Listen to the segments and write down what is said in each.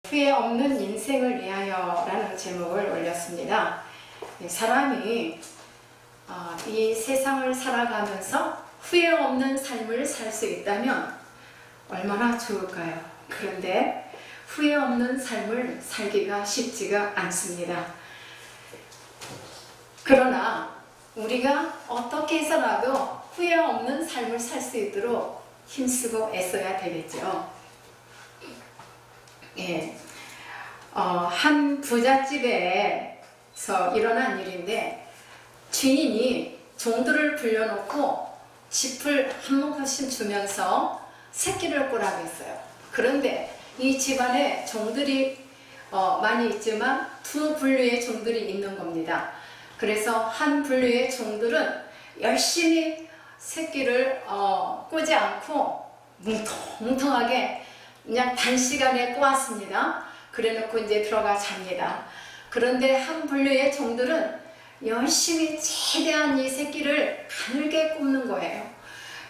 후회 없는 인생을 위하여 라는 제목을 올렸습니다. 사람이 이 세상을 살아가면서 후회 없는 삶을 살 수 있다면 얼마나 좋을까요? 그런데 후회 없는 삶을 살기가 쉽지가 않습니다. 그러나 우리가 어떻게 해서라도 후회 없는 삶을 살 수 있도록 힘쓰고 애써야 되겠죠. 한 부잣집에서 일어난 일인데, 주인이 종들을 불러놓고 짚을 한 모금씩 주면서 새끼를 꾸라고 했어요. 그런데 이 집안에 종들이 많이 있지만 두 분류의 종들이 있는 겁니다. 그래서 한 분류의 종들은 열심히 새끼를 꾸지 않고 뭉텅뭉텅하게 그냥 단시간에 꼬았습니다. 그래놓고 이제 들어가 잡니다. 그런데 한 분류의 종들은 열심히 최대한 이 새끼를 가늘게 굽는 거예요.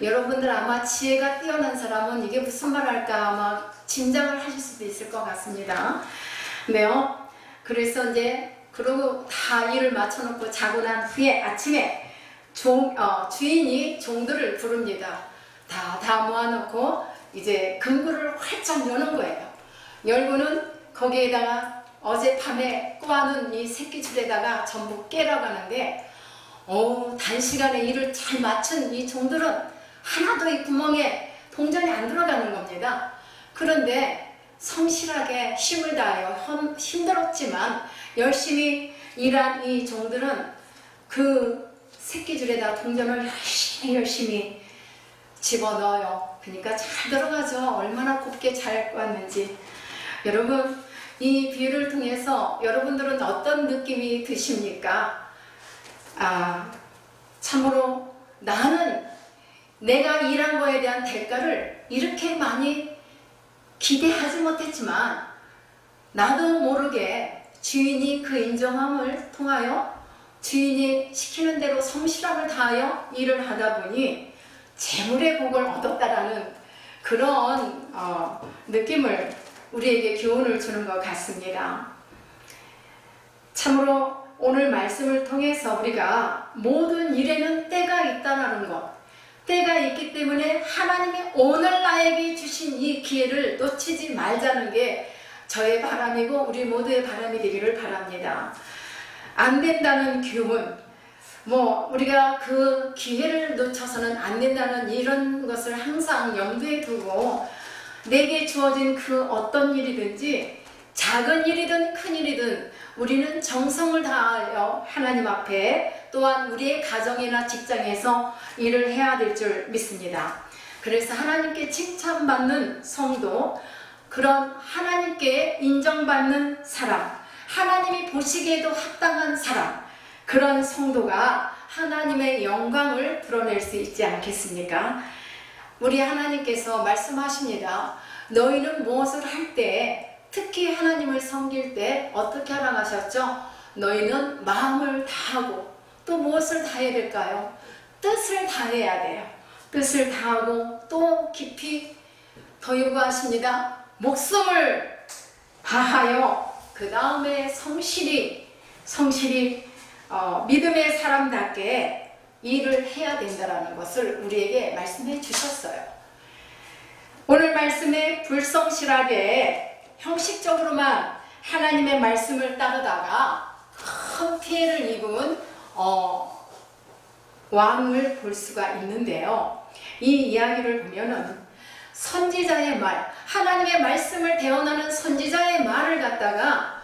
여러분들 아마 지혜가 뛰어난 사람은 이게 무슨 말 할까 아마 짐작을 하실 수도 있을 것 같습니다. 네요. 그래서 이제 그러고 다 일을 맞춰놓고 자고 난 후에 아침에 주인이 종들을 부릅니다. 다 모아놓고 이제 금고를 활짝 여는 거예요. 열고는 거기에다가 어젯밤에 꼬아놓은 이 새끼줄에다가 전부 깨라고 하는데, 단시간에 일을 잘 마친 이 종들은 하나도 이 구멍에 동전이 안 들어가는 겁니다. 그런데 성실하게 힘을 다하여 힘들었지만 열심히 일한 이 종들은 그 새끼줄에다 동전을 열심히 집어넣어요. 그러니까 잘 들어가죠. 얼마나 곱게 잘 꽂는지. 여러분, 이 비유를 통해서 여러분들은 어떤 느낌이 드십니까? 참으로 나는 내가 일한 거에 대한 대가를 이렇게 많이 기대하지 못했지만 나도 모르게 주인이 그 인정함을 통하여 주인이 시키는 대로 성실함을 다하여 일을 하다 보니 재물의 복을 얻었다라는 그런 느낌을 우리에게 교훈을 주는 것 같습니다. 참으로 오늘 말씀을 통해서 우리가 모든 일에는 때가 있다는 것, 때가 있기 때문에 하나님이 오늘 나에게 주신 이 기회를 놓치지 말자는 게 저의 바람이고 우리 모두의 바람이 되기를 바랍니다. 안 된다는 교훈, 우리가 그 기회를 놓쳐서는 안 된다는 이런 것을 항상 염두에 두고 내게 주어진 그 어떤 일이든지 작은 일이든 큰 일이든 우리는 정성을 다하여 하나님 앞에 또한 우리의 가정이나 직장에서 일을 해야 될 줄 믿습니다. 그래서 하나님께 칭찬받는 성도, 그런 하나님께 인정받는 사람, 하나님이 보시기에도 합당한 사람, 그런 성도가 하나님의 영광을 드러낼 수 있지 않겠습니까? 우리 하나님께서 말씀하십니다. 너희는 무엇을 할 때, 특히 하나님을 섬길 때 어떻게 하라고 하셨죠? 너희는 마음을 다하고 또 무엇을 다해야 될까요? 뜻을 다해야 돼요. 뜻을 다하고 또 깊이 더 요구하십니다. 목숨을 다하여 그 다음에 성실히 믿음의 사람답게 일을 해야 된다는 것을 우리에게 말씀해 주셨어요. 오늘 말씀에 불성실하게 형식적으로만 하나님의 말씀을 따르다가 큰 피해를 입은 왕을 볼 수가 있는데요. 이 이야기를 보면은 선지자의 말, 하나님의 말씀을 대언하는 선지자의 말을 갖다가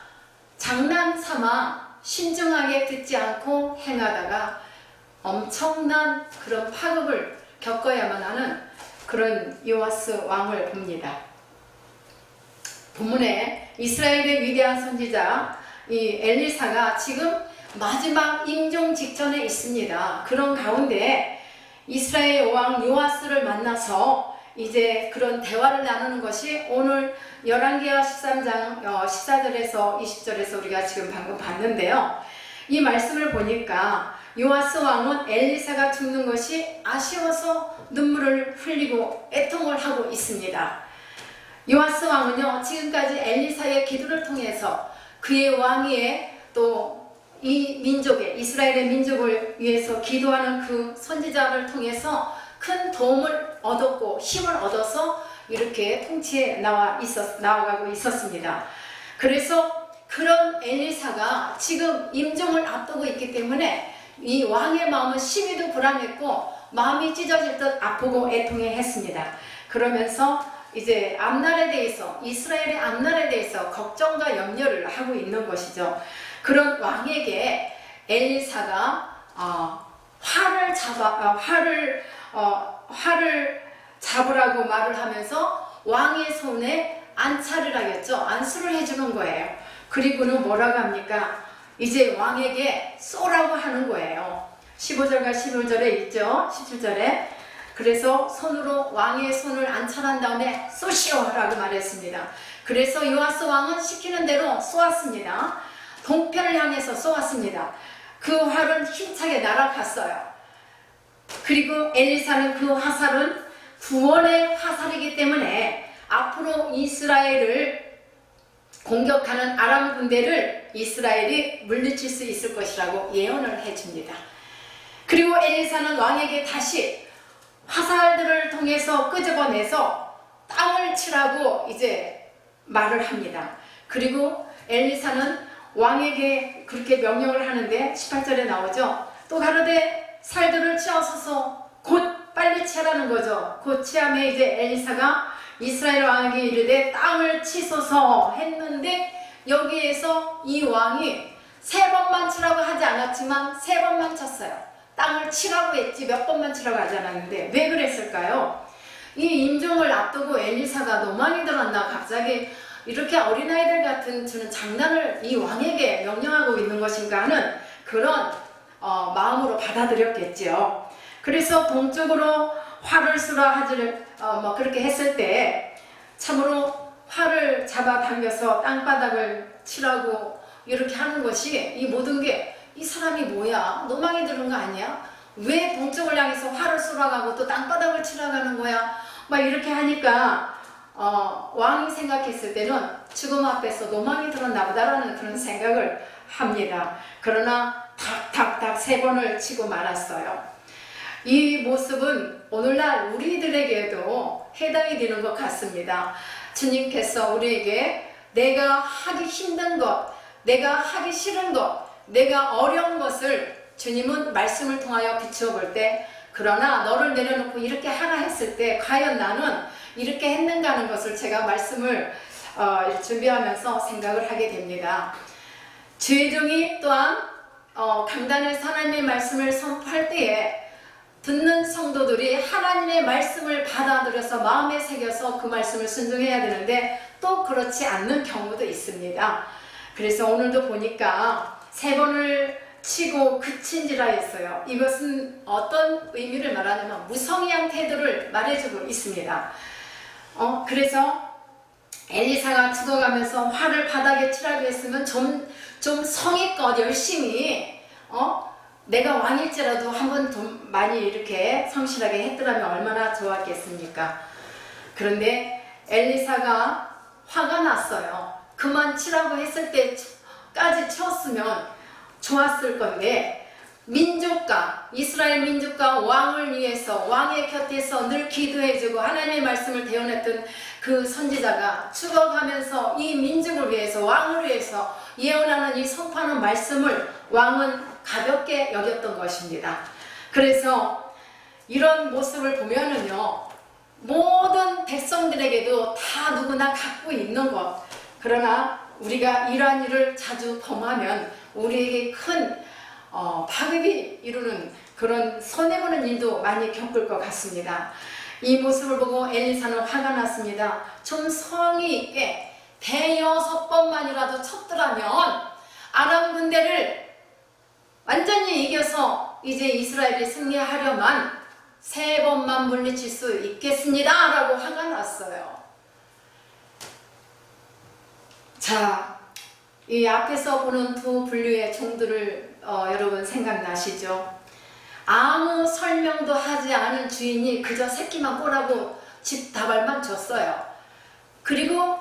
장난삼아 신중하게 듣지 않고 행하다가 엄청난 그런 파국을 겪어야만 하는 그런 요아스 왕을 봅니다. 본문에 이스라엘의 위대한 선지자 이 엘리사가 지금 마지막 임종 직전에 있습니다. 그런 가운데 이스라엘 왕 요아스를 만나서 이제 그런 대화를 나누는 것이 오늘 열왕기하 13장 14절에서 20절에서 우리가 지금 방금 봤는데요. 이 말씀을 보니까 요아스 왕은 엘리사가 죽는 것이 아쉬워서 눈물을 흘리고 애통을 하고 있습니다. 요아스 왕은요, 지금까지 엘리사의 기도를 통해서 그의 왕위에 또 이 민족의, 이스라엘의 민족을 위해서 기도하는 그 선지자를 통해서 큰 도움을 얻었고 힘을 얻어서 이렇게 통치에 나아가고 있었습니다. 그래서 그런 엘리사가 지금 임종을 앞두고 있기 때문에 이 왕의 마음은 심히도 불안했고 마음이 찢어질 듯 아프고 애통해했습니다. 그러면서 이제 앞날에 대해서, 이스라엘의 앞날에 대해서 걱정과 염려를 하고 있는 것이죠. 그런 왕에게 엘리사가 활을 잡으라고 말을 하면서 왕의 손에 안차를 하겠죠. 안수를 해주는 거예요. 그리고는 뭐라고 합니까? 이제 왕에게 쏘라고 하는 거예요. 15절과 16절에 있죠. 17절에. 그래서 손으로 왕의 손을 안찰한 다음에 쏘시오라고 말했습니다. 그래서 요아스 왕은 시키는 대로 쏘았습니다. 동편을 향해서 쏘았습니다. 그 활은 힘차게 날아갔어요. 그리고 엘리사는 그 화살은 구원의 화살이기 때문에 앞으로 이스라엘을 공격하는 아람 군대를 이스라엘이 물리칠 수 있을 것이라고 예언을 해줍니다. 그리고 엘리사는 왕에게 다시 화살들을 통해서 끄집어내서 땅을 치라고 이제 말을 합니다. 그리고 엘리사는 왕에게 그렇게 명령을 하는데 18절에 나오죠. 또 가로되 살들을 치어서서 곧 빨리 치라는 거죠. 곧 치함에 이제 엘리사가 이스라엘 왕에게 이르되 땅을 치소서 했는데 여기에서 이 왕이 3번만 치라고 하지 않았지만 3번만 쳤어요. 땅을 치라고 했지 몇 번만 치라고 하지 않았는데 왜 그랬을까요? 이 임종을 앞두고 엘리사가 너무 많이 들었나 갑자기 이렇게 어린아이들 같은 저는 장난을 이 왕에게 명령하고 있는 것인가 하는 그런 마음으로 받아들였겠지요. 그래서 동쪽으로 활을 쏘라 하지를 그렇게 했을 때 참으로 활을 잡아당겨서 땅바닥을 치라고 이렇게 하는 것이 이 모든 게 이 사람이 뭐야? 노망이 들은 거 아니야? 왜 동쪽을 향해서 활을 쏘라고 하고 또 땅바닥을 치라고 하는 거야? 막 이렇게 하니까 왕이 생각했을 때는 죽음 앞에서 노망이 들었나 보다라는 그런 생각을 합니다. 그러나 탁탁탁 3번을 치고 말았어요. 이 모습은 오늘날 우리들에게도 해당이 되는 것 같습니다. 주님께서 우리에게 내가 하기 힘든 것, 내가 하기 싫은 것, 내가 어려운 것을 주님은 말씀을 통하여 비추어 볼 때 그러나 너를 내려놓고 이렇게 하라 했을 때 과연 나는 이렇게 했는가 하는 것을 제가 말씀을 준비하면서 생각을 하게 됩니다. 주의종이 또한 강단에서 하나님의 말씀을 선포할 때에 듣는 성도들이 하나님의 말씀을 받아들여서 마음에 새겨서 그 말씀을 순종해야 되는데 또 그렇지 않는 경우도 있습니다. 그래서 오늘도 보니까 3번을 치고 그친지라 했어요. 이것은 어떤 의미를 말하냐면 무성의한 태도를 말해주고 있습니다. 그래서 엘리사가 죽어가면서 활을 바닥에 치라고 했으면 좀 성의껏 열심히 내가 왕일지라도 한번 좀 많이 이렇게 성실하게 했더라면 얼마나 좋았겠습니까? 그런데 엘리사가 화가 났어요. 그만 치라고 했을 때까지 쳤으면 좋았을 건데 민족과 이스라엘 민족과 왕을 위해서 왕의 곁에서 늘 기도해주고 하나님의 말씀을 대언했던 그 선지자가 죽어가면서 이 민족을 위해서 왕을 위해서 예언하는 이 선포하는 말씀을 왕은 가볍게 여겼던 것입니다. 그래서 이런 모습을 보면은요 모든 백성들에게도 다 누구나 갖고 있는 것, 그러나 우리가 이러한 일을 자주 범하면 우리에게 큰 파급이 이루는 그런 손해보는 일도 많이 겪을 것 같습니다. 이 모습을 보고 엘리사는 화가 났습니다. 좀 성의 있게 6번만이라도 쳤더라면 아람 군대를 완전히 이겨서 이제 이스라엘이 승리하려면 3번만 물리칠 수 있겠습니다 라고 화가 났어요. 자, 이 앞에서 보는 두 분류의 종들을 여러분 생각나시죠? 아무 설명도 하지 않은 주인이 그저 새끼만 꼬라고 집 다발만 줬어요. 그리고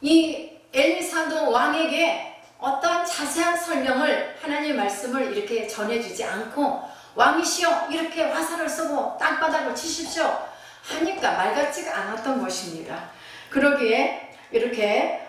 이 엘리사도 왕에게 어떠한 자세한 설명을 하나님의 말씀을 이렇게 전해주지 않고 왕이시여 이렇게 화살을 쏘고 땅바닥을 치십시오 하니까 말 같지가 않았던 것입니다. 그러기에 이렇게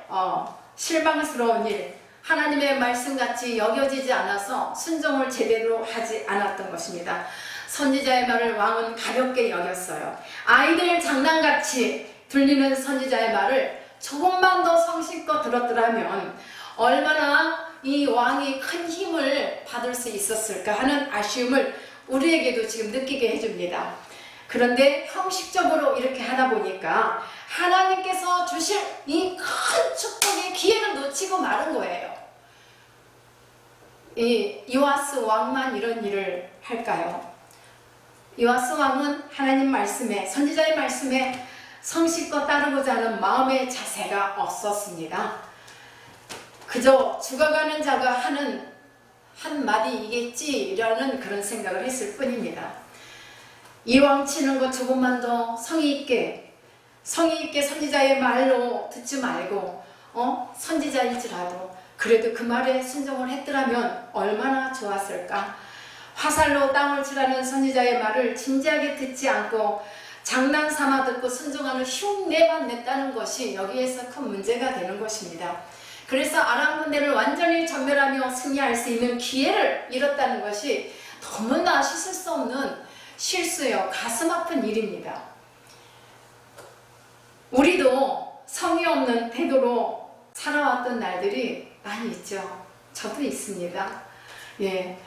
실망스러운 일, 하나님의 말씀같이 여겨지지 않아서 순종을 제대로 하지 않았던 것입니다. 선지자의 말을 왕은 가볍게 여겼어요. 아이들 장난같이 들리는 선지자의 말을 조금만 더 성실껏 들었더라면 얼마나 이 왕이 큰 힘을 받을 수 있었을까 하는 아쉬움을 우리에게도 지금 느끼게 해줍니다. 그런데 형식적으로 이렇게 하다 보니까 하나님께서 주실 이 큰 축복의 기회를 놓치고 마는 거예요. 이 요아스 왕만 이런 일을 할까요? 요아스 왕은 하나님 말씀에, 선지자의 말씀에 성실껏 따르고자 하는 마음의 자세가 없었습니다. 그저 죽어가는 자가 하는 한마디이겠지라는 그런 생각을 했을 뿐입니다. 이왕 치는 거 조금만 더 성의 있게 선지자의 말로 듣지 말고 선지자일지라도 그래도 그 말에 순종을 했더라면 얼마나 좋았을까. 화살로 땅을 치라는 선지자의 말을 진지하게 듣지 않고 장난삼아 듣고 순종하는 흉내만 냈다는 것이 여기에서 큰 문제가 되는 것입니다. 그래서 아람 군대를 완전히 전멸하며 승리할 수 있는 기회를 잃었다는 것이 너무나 씻을 수 없는 실수요, 가슴 아픈 일입니다. 우리도 성의 없는 태도로 살아왔던 날들이 많이 있죠. 저도 있습니다. 예,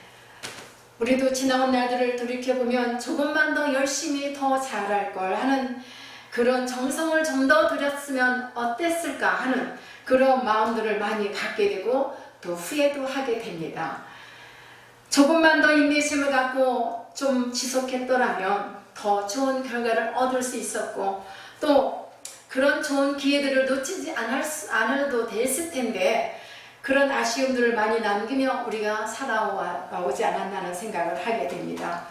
우리도 지나온 날들을 돌이켜보면 조금만 더 열심히 더 잘할 걸 하는 그런 정성을 좀 더 들였으면 어땠을까 하는 그런 마음들을 많이 갖게 되고 또 후회도 하게 됩니다. 조금만 더 인내심을 갖고 좀 지속했더라면 더 좋은 결과를 얻을 수 있었고 또 그런 좋은 기회들을 놓치지 않아도 됐을 텐데 그런 아쉬움들을 많이 남기며 우리가 살아오지 않았나는 생각을 하게 됩니다.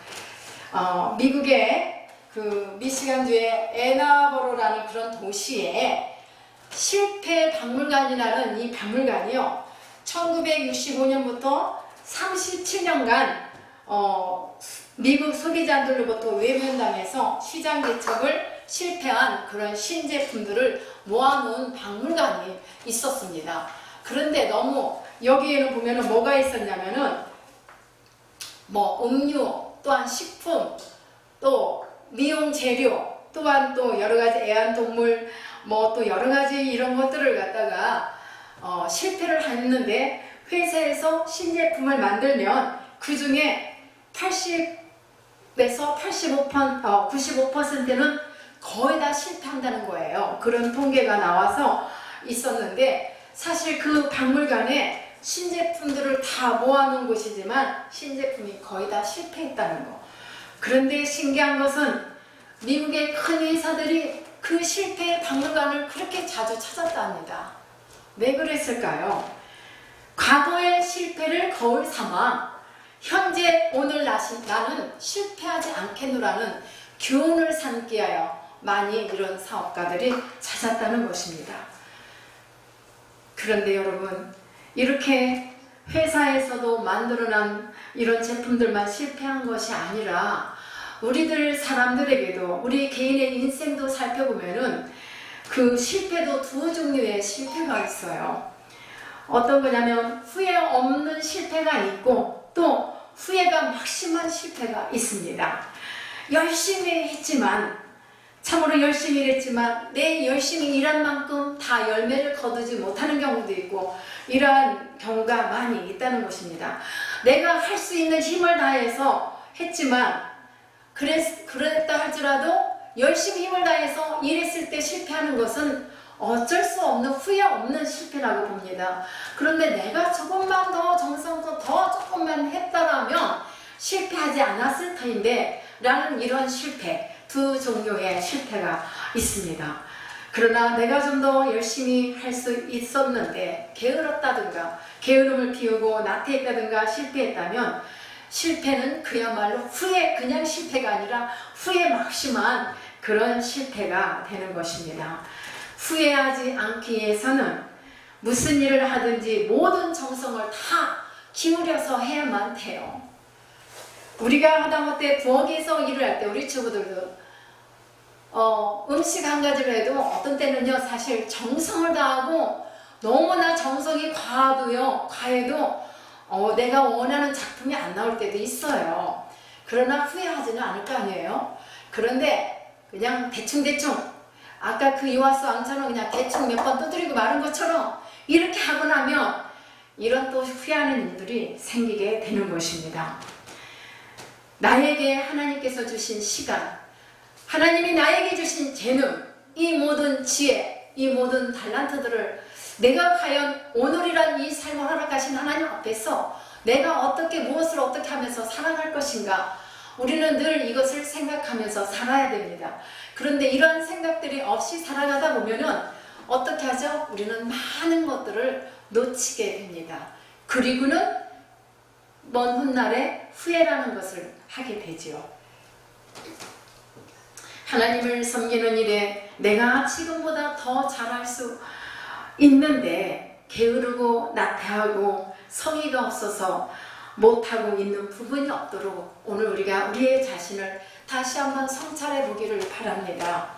미국의 그 미시간주의 애나버로라는 그런 도시에 실패 박물관이라는 이 박물관이요, 1965년부터 37년간 미국 소비자들로부터 외면당해서 시장 개척을 실패한 그런 신제품들을 모아놓은 박물관이 있었습니다. 그런데 너무 여기에는 보면은 뭐가 있었냐면은 뭐 음료 또한 식품 또 미용 재료 또한 또 여러가지 애완동물 뭐 또 여러가지 이런 것들을 갖다가 실패를 했는데 회사에서 신제품을 만들면 그 중에 80에서 95%는 거의 다 실패한다는 거예요. 그런 통계가 나와서 있었는데 사실 그 박물관에 신제품들을 다 모아놓은 곳이지만 신제품이 거의 다 실패했다는 거. 그런데 신기한 것은 미국의 큰 회사들이 그 실패의 박물관을 그렇게 자주 찾았답니다. 왜 그랬을까요? 과거의 실패를 거울 삼아 현재 오늘 나는 실패하지 않겠노라는 교훈을 삼기 하여 많이 이런 사업가들이 찾았다는 것입니다. 그런데 여러분, 이렇게 회사에서도 만들어낸 이런 제품들만 실패한 것이 아니라 우리들 사람들에게도 우리 개인의 인생도 살펴보면은 그 실패도 두 종류의 실패가 있어요. 어떤 거냐면 후회 없는 실패가 있고 또 후회가 막심한 실패가 있습니다. 열심히 했지만 참으로 열심히 일했지만 내 열심히 일한 만큼 다 열매를 거두지 못하는 경우도 있고 이러한 경우가 많이 있다는 것입니다. 내가 할 수 있는 힘을 다해서 했지만 그랬다 할지라도 열심히 힘을 다해서 일했을 때 실패하는 것은 어쩔 수 없는 후회 없는 실패라고 봅니다. 그런데 내가 조금만 더 정성껏 더 조금만 했다라면 실패하지 않았을 터인데 라는 이런 실패, 두 종류의 실패가 있습니다. 그러나 내가 좀 더 열심히 할 수 있었는데 게을렀다든가 게으름을 피우고 나태했다든가 실패했다면 실패는 그야말로 그냥 실패가 아니라 후회 막심한 그런 실패가 되는 것입니다. 후회하지 않기 위해서는 무슨 일을 하든지 모든 정성을 다 기울여서 해야만 돼요. 우리가 하다못해 부엌에서 일을 할 때 우리 주부들도 음식 한 가지를 해도 어떤 때는요 사실 정성을 다하고 너무나 정성이 과해도 내가 원하는 작품이 안 나올 때도 있어요. 그러나 후회하지는 않을 거 아니에요. 그런데 그냥 대충대충 아까 그 이화수 왕처럼 그냥 대충 몇 번 두드리고 마른 것처럼 이렇게 하고 나면 이런 또 후회하는 일들이 생기게 되는 것입니다. 나에게 하나님께서 주신 시간, 하나님이 나에게 주신 재능, 이 모든 지혜, 이 모든 달란트들을 내가 과연 오늘이란 이 삶을 허락하신 하나님 앞에서 내가 어떻게 무엇을 어떻게 하면서 살아갈 것인가, 우리는 늘 이것을 생각하면서 살아야 됩니다. 그런데 이런 생각들이 없이 살아가다 보면은 어떻게 하죠? 우리는 많은 것들을 놓치게 됩니다. 그리고는 먼 훗날에 후회라는 것을 하게 되지요. 하나님을 섬기는 일에 내가 지금보다 더 잘할 수 있는데 게으르고 나태하고 성의가 없어서 못하고 있는 부분이 없도록 오늘 우리가 우리의 자신을 다시 한번 성찰해 보기를 바랍니다.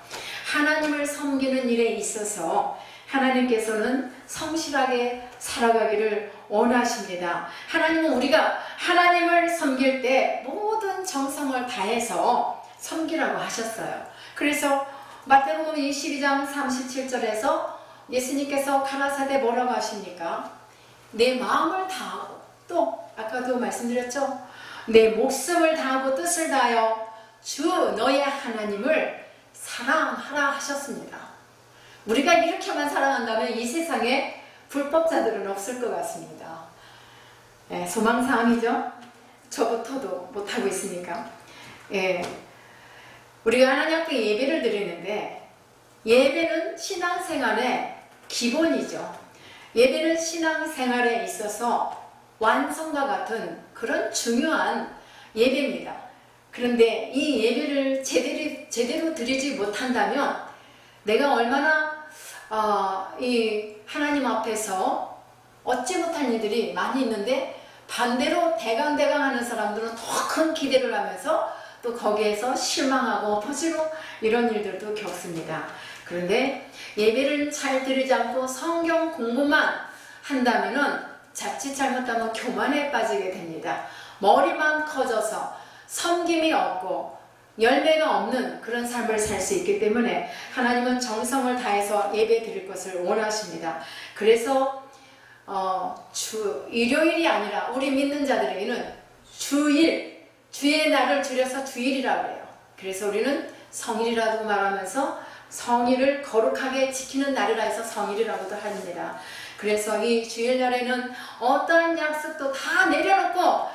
하나님을 섬기는 일에 있어서 하나님께서는 성실하게 살아가기를 원하십니다. 하나님은 우리가 하나님을 섬길 때 모든 정성을 다해서 섬기라고 하셨어요. 그래서 마태복음 22장 37절에서 예수님께서 가라사대 뭐라고 하십니까? 내 마음을 다하고, 또 아까도 말씀드렸죠? 내 목숨을 다하고 뜻을 다하여 주 너의 하나님을 사랑하라 하셨습니다. 우리가 이렇게만 사랑한다면 이 세상에 불법자들은 없을 것 같습니다. 소망사항이죠? 저부터도 못하고 있으니까. 우리가 하나님 앞에 예배를 드리는데 예배는 신앙생활의 기본이죠. 예배는 신앙생활에 있어서 완성과 같은 그런 중요한 예배입니다. 그런데 이 예배를 제대로 드리지 못한다면 내가 얼마나 이 하나님 앞에서 얻지 못할 일들이 많이 있는데, 반대로 대강대강 하는 사람들은 더 큰 기대를 하면서 또 거기에서 실망하고 퍼지고 이런 일들도 겪습니다. 그런데 예배를 잘 드리지 않고 성경 공부만 한다면은 자칫 잘못하면 교만에 빠지게 됩니다. 머리만 커져서 섬김이 없고 열매가 없는 그런 삶을 살 수 있기 때문에 하나님은 정성을 다해서 예배 드릴 것을 원하십니다. 그래서 일요일이 아니라 우리 믿는 자들에게는 주의 날을 줄여서 주일이라고 해요. 그래서 우리는 성일이라고 말하면서 성일을 거룩하게 지키는 날이라 해서 성일이라고도 합니다. 그래서 이 주일날에는 어떠한 약속도 다 내려놓고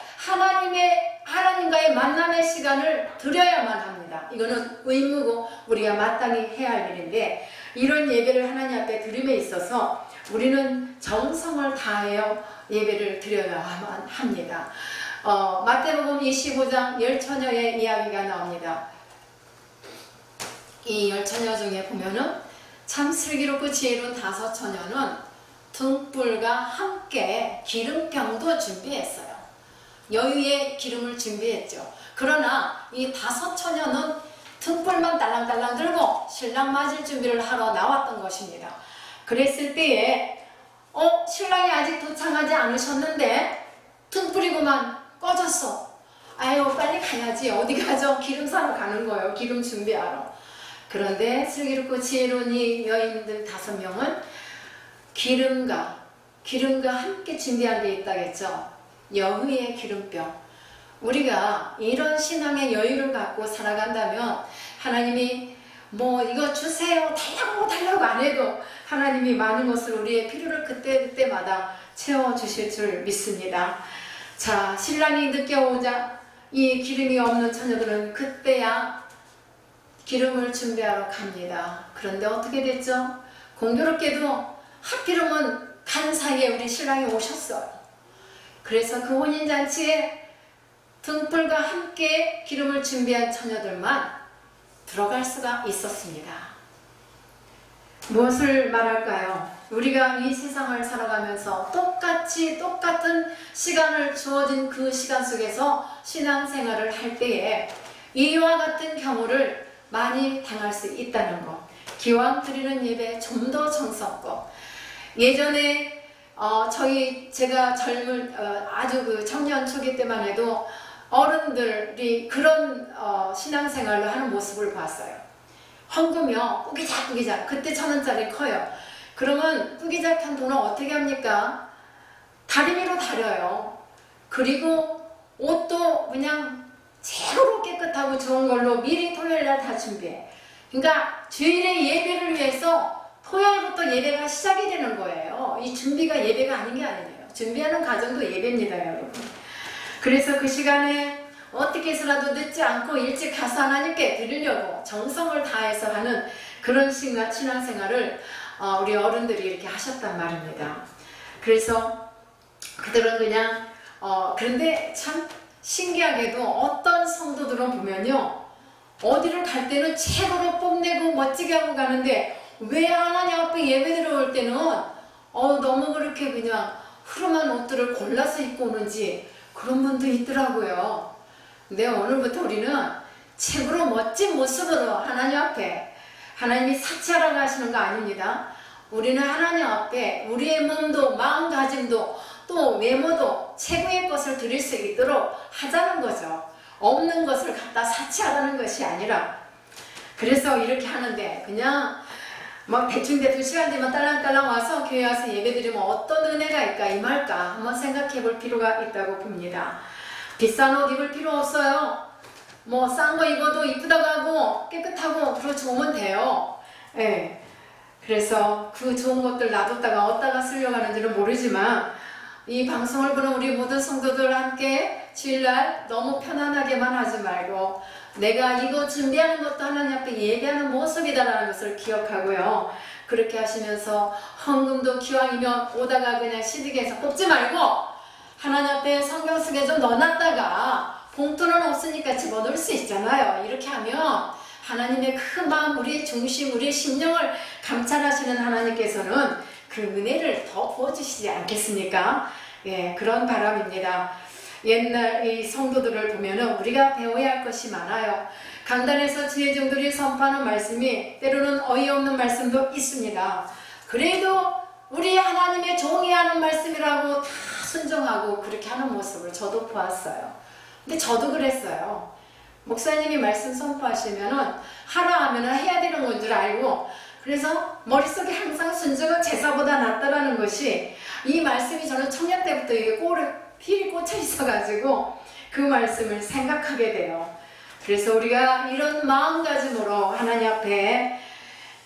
하나님과의 만남의 시간을 드려야만 합니다. 이거는 의무고 우리가 마땅히 해야 할 일인데, 이런 예배를 하나님 앞에 드림에 있어서 우리는 정성을 다하여 예배를 드려야만 합니다. 마태복음 25장 열처녀의 이야기가 나옵니다. 이 열처녀 중에 보면은 참 슬기롭고 지혜로운 5처녀는 등불과 함께 기름병도 준비했어요. 여유의 기름을 준비했죠. 그러나 이 5처녀는 등불만 딸랑딸랑 들고 신랑 맞을 준비를 하러 나왔던 것입니다. 그랬을 때에 신랑이 아직 도착하지 않으셨는데 등불이고만 꺼졌어. 아유, 빨리 가야지. 어디 가죠? 기름 사러 가는 거예요. 기름 준비하러. 그런데 슬기롭고 지혜로운 이 여인들 5명은 기름과 함께 준비한 게 있다겠죠. 여유의 기름병. 우리가 이런 신앙의 여유를 갖고 살아간다면 하나님이 이거 주세요 달라고 안 해도 하나님이 많은 것을, 우리의 필요를 그때마다 채워주실 줄 믿습니다. 자, 신랑이 늦게 오자 이 기름이 없는 처녀들은 그때야 기름을 준비하러 갑니다. 그런데 어떻게 됐죠? 공교롭게도 하필이면 간 사이에 우리 신랑이 오셨어요. 그래서 그 혼인잔치에 등불과 함께 기름을 준비한 처녀들만 들어갈 수가 있었습니다. 무엇을 말할까요? 우리가 이 세상을 살아가면서 똑같은 시간을 주어진 그 시간 속에서 신앙생활을 할 때에 이와 같은 경우를 많이 당할 수 있다는 것. 기왕 드리는 예배 좀 더 정성껏. 예전에 제가 아주 그 청년 초기 때만 해도 어른들이 그런 신앙생활을 하는 모습을 봤어요. 헌금이요, 꾸기작 그때 1,000원짜리 커요. 그러면 꾸기작한 돈을 어떻게 합니까? 다리미로 다려요. 그리고 옷도 그냥 최고로 깨끗하고 좋은 걸로 미리 토요일날 다 준비해. 그러니까 주일의 예배를 위해서 토요일부터 예배가 시작이 되는 거예요. 이 준비가 예배가 아닌 게 아니에요. 준비하는 과정도 예배입니다, 여러분. 그래서 그 시간에 어떻게 해서라도 늦지 않고 일찍 가서 하나님께 드리려고 정성을 다해서 하는 그런 신앙생활을 우리 어른들이 이렇게 하셨단 말입니다. 그래서 그들은 그냥 그런데 참 신기하게도 어떤 성도들은 보면요, 어디를 갈 때는 최고로 뽐내고 멋지게 하고 가는데 왜 하나님 앞에 예배 들어올 때는 너무 그렇게 그냥 흐름한 옷들을 골라서 입고 오는지 그런 분도 있더라고요. 근데 오늘부터 우리는 최고로 멋진 모습으로 하나님 앞에, 하나님이 사치하라고 하시는 거 아닙니다. 우리는 하나님 앞에 우리의 몸도 마음가짐도 또 외모도 최고의 것을 드릴 수 있도록 하자는 거죠. 없는 것을 갖다 사치하라는 것이 아니라. 그래서 이렇게 하는데 그냥 막 대충 시간 되면 딸랑딸랑 와서 교회 와서 예배 드리면 어떤 은혜가 있까 임할까 한번 생각해 볼 필요가 있다고 봅니다. 비싼 옷 입을 필요 없어요. 뭐 싼 거 입어도 이쁘다고 하고 깨끗하고 그리고 좋으면 돼요. 예. 그래서 그 좋은 것들 놔뒀다가 어디다가 쓰려고 하는지는 모르지만 이 방송을 보는 우리 모든 성도들 함께 주일날 너무 편안하게만 하지 말고 내가 이거 준비하는 것도 하나님 앞에 예배하는 모습이다라는 것을 기억하고요. 그렇게 하시면서 헌금도 기왕이면 오다가 그냥 시드기에서 뽑지 말고 하나님 앞에 성경 속에 좀 넣어놨다가 봉투는 없으니까 집어넣을 수 있잖아요. 이렇게 하면 하나님의 큰 마음, 우리의 중심, 우리의 심령을 감찰하시는 하나님께서는 그 은혜를 더 부어주시지 않겠습니까? 예, 그런 바람입니다. 옛날 이 성도들을 보면은 우리가 배워야 할 것이 많아요. 강단에서 지혜종들이 선포하는 말씀이 때로는 어이없는 말씀도 있습니다. 그래도 우리 하나님의 종이 하는 말씀이라고 다 순종하고 그렇게 하는 모습을 저도 보았어요. 근데 저도 그랬어요. 목사님이 말씀 선포하시면은 하라 하면은 해야 되는 건 줄 알고, 그래서 머릿속에 항상 순종은 제사보다 낫다라는 것이, 이 말씀이 저는 청년 때부터 이게 필이 꽂혀 있어가지고 그 말씀을 생각하게 돼요. 그래서 우리가 이런 마음가짐으로 하나님 앞에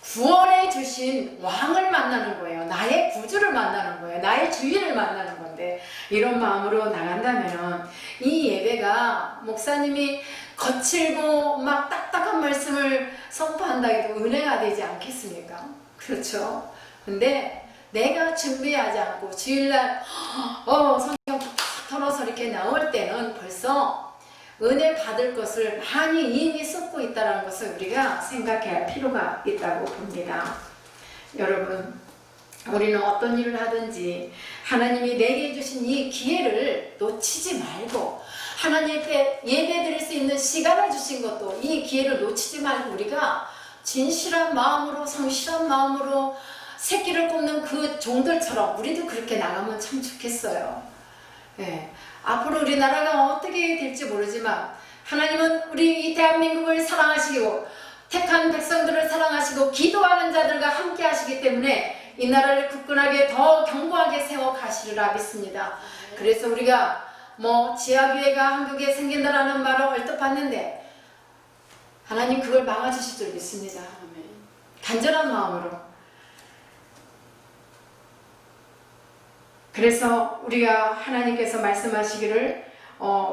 구원해 주신 왕을 만나는 거예요. 나의 구주를 만나는 거예요. 나의 주인을 만나는 건데, 이런 마음으로 나간다면 이 예배가 목사님이 거칠고 막 딱딱한 말씀을 선포한다 해도 은혜가 되지 않겠습니까? 그렇죠. 근데 내가 준비하지 않고 주일날 성경 탁 털어서 이렇게 나올 때는 벌써 은혜 받을 것을 많이 이미 쏟고 있다는 것을 우리가 생각해야 할 필요가 있다고 봅니다. 여러분, 우리는 어떤 일을 하든지 하나님이 내게 주신 이 기회를 놓치지 말고, 하나님께 예배 드릴 수 있는 시간을 주신 것도 이 기회를 놓치지 말고 우리가 진실한 마음으로, 성실한 마음으로 새끼를 꼽는 그 종들처럼 우리도 그렇게 나가면 참 좋겠어요. 예. 앞으로 우리나라가 어떻게 될지 모르지만 하나님은 우리 이 대한민국을 사랑하시고 택한 백성들을 사랑하시고 기도하는 자들과 함께 하시기 때문에 이 나라를 굳건하게 더 견고하게 세워 가시리라 믿습니다. 그래서 우리가 지하교회가 한국에 생긴다라는 말을 얼뜻 봤는데 하나님 그걸 막아주실 줄 믿습니다. 간절한 마음으로. 그래서 우리가 하나님께서 말씀하시기를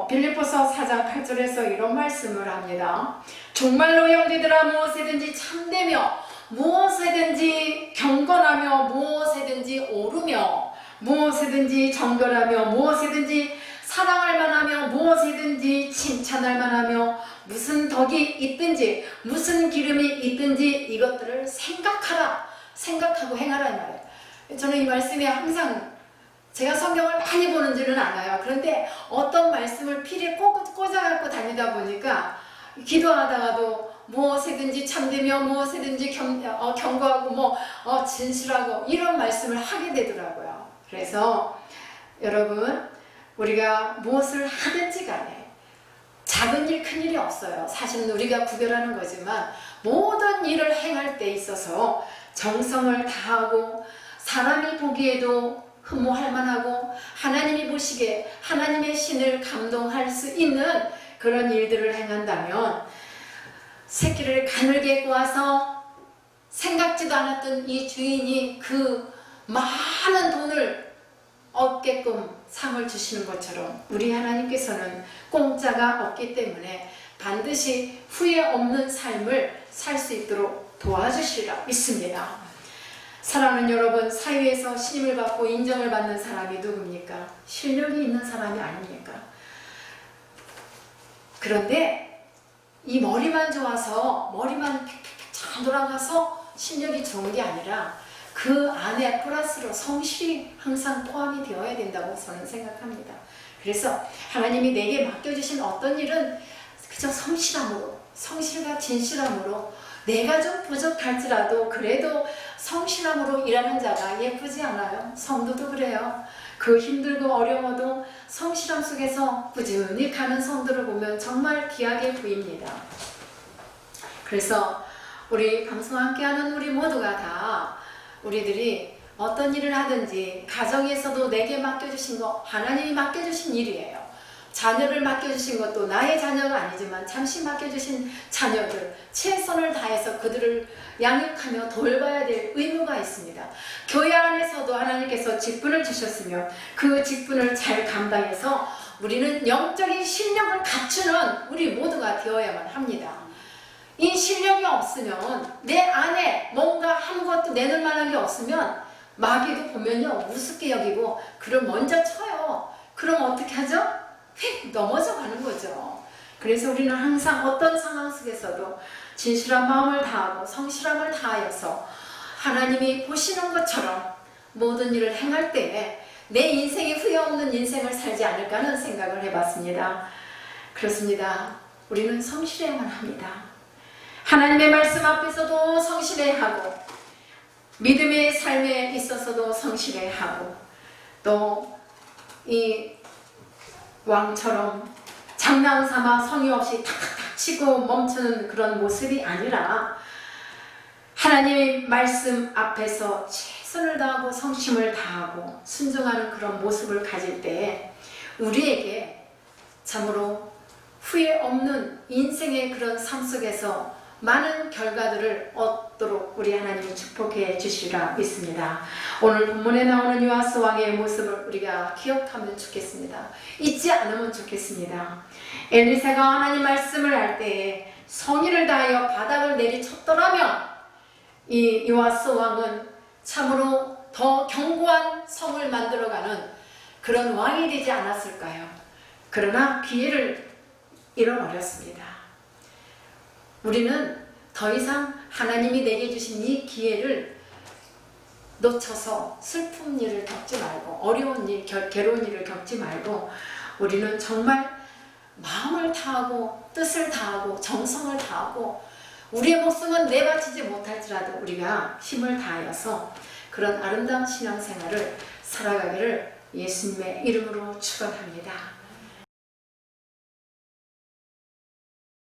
빌립보서 4장 8절에서 이런 말씀을 합니다. 정말로 형제들아, 무엇이든지 참되며 무엇이든지 경건하며 무엇이든지 옳으며 무엇이든지 정결하며 무엇이든지 사랑할 만하며 무엇이든지 칭찬할 만하며 무슨 덕이 있든지 무슨 기름이 있든지 이것들을 생각하라. 생각하고 행하라는 말이에요. 저는 이 말씀에 항상 제가 성경을 많이 보는 줄은 알아요. 그런데 어떤 말씀을 필에 꽂아갖고 다니다 보니까 기도하다가도 무엇이든지 참되며 무엇이든지 경고하고 진실하고 이런 말씀을 하게 되더라고요. 그래서 여러분, 우리가 무엇을 하든지 간에 작은 일, 큰 일이 없어요. 사실은 우리가 구별하는 거지만 모든 일을 행할 때 있어서 정성을 다하고 사람이 보기에도 흠모할 만하고 하나님이 보시기에 하나님의 신을 감동할 수 있는 그런 일들을 행한다면 새끼를 가늘게 꼬아서 생각지도 않았던 이 주인이 그 많은 돈을 얻게끔 상을 주시는 것처럼 우리 하나님께서는 공짜가 없기 때문에 반드시 후회 없는 삶을 살 수 있도록 도와주시리라 믿습니다. 사랑하는 여러분, 사회에서 신임을 받고 인정을 받는 사람이 누굽니까? 실력이 있는 사람이 아닙니까? 그런데 이 머리만 좋아서 머리만 팩팩팩 잘 돌아가서 실력이 좋은 게 아니라 그 안에 플러스로 성실이 항상 포함이 되어야 된다고 저는 생각합니다. 그래서 하나님이 내게 맡겨주신 어떤 일은 그저 성실함으로, 성실과 진실함으로 내가 좀 부족할지라도 그래도 성실함으로 일하는 자가 예쁘지 않아요? 성도도 그래요. 그 힘들고 어려워도 성실함 속에서 꾸준히 가는 성도를 보면 정말 귀하게 보입니다. 그래서 우리 방송 함께하는 우리 모두가 다 우리들이 어떤 일을 하든지 가정에서도 내게 맡겨주신 거 하나님이 맡겨주신 일이에요. 자녀를 맡겨주신 것도 나의 자녀가 아니지만 잠시 맡겨주신 자녀들 최선을 다해서 그들을 양육하며 돌봐야 될 의무가 있습니다. 교회 안에서도 하나님께서 직분을 주셨으며 그 직분을 잘 감당해서 우리는 영적인 실력을 갖추는 우리 모두가 되어야만 합니다. 이 실력이 없으면 내 안에 뭔가 아무것도 내놓을 만한 게 없으면 마귀도 보면요 우습게 여기고 그럼 먼저 쳐요. 그럼 어떻게 하죠? 휙 넘어져 가는 거죠. 그래서 우리는 항상 어떤 상황 속에서도 진실한 마음을 다하고 성실함을 다하여서 하나님이 보시는 것처럼 모든 일을 행할 때에 내 인생에 후회 없는 인생을 살지 않을까 하는 생각을 해봤습니다. 그렇습니다. 우리는 성실해야만 합니다. 하나님의 말씀 앞에서도 성실해야 하고 믿음의 삶에 있어서도 성실해야 하고 또 이 왕처럼 장난삼아 성의 없이 탁탁탁 치고 멈추는 그런 모습이 아니라 하나님의 말씀 앞에서 최선을 다하고 성심을 다하고 순종하는 그런 모습을 가질 때 우리에게 참으로 후회 없는 인생의 그런 삶 속에서 많은 결과들을 얻도록 우리 하나님이 축복해 주시리라 믿습니다. 오늘 본문에 나오는 요아스 왕의 모습을 우리가 기억하면 좋겠습니다. 잊지 않으면 좋겠습니다. 엘리사가 하나님 말씀을 할 때에 성의를 다하여 바닥을 내리쳤더라면 이 요아스 왕은 참으로 더 견고한 성을 만들어가는 그런 왕이 되지 않았을까요? 그러나 기회를 잃어버렸습니다. 우리는 더 이상 하나님이 내게 주신 이 기회를 놓쳐서 슬픈 일을 겪지 말고 어려운 일, 괴로운 일을 겪지 말고 우리는 정말 마음을 다하고 뜻을 다하고 정성을 다하고 우리의 목숨은 내바치지 못할지라도 우리가 힘을 다하여서 그런 아름다운 신앙생활을 살아가기를 예수님의 이름으로 축원합니다.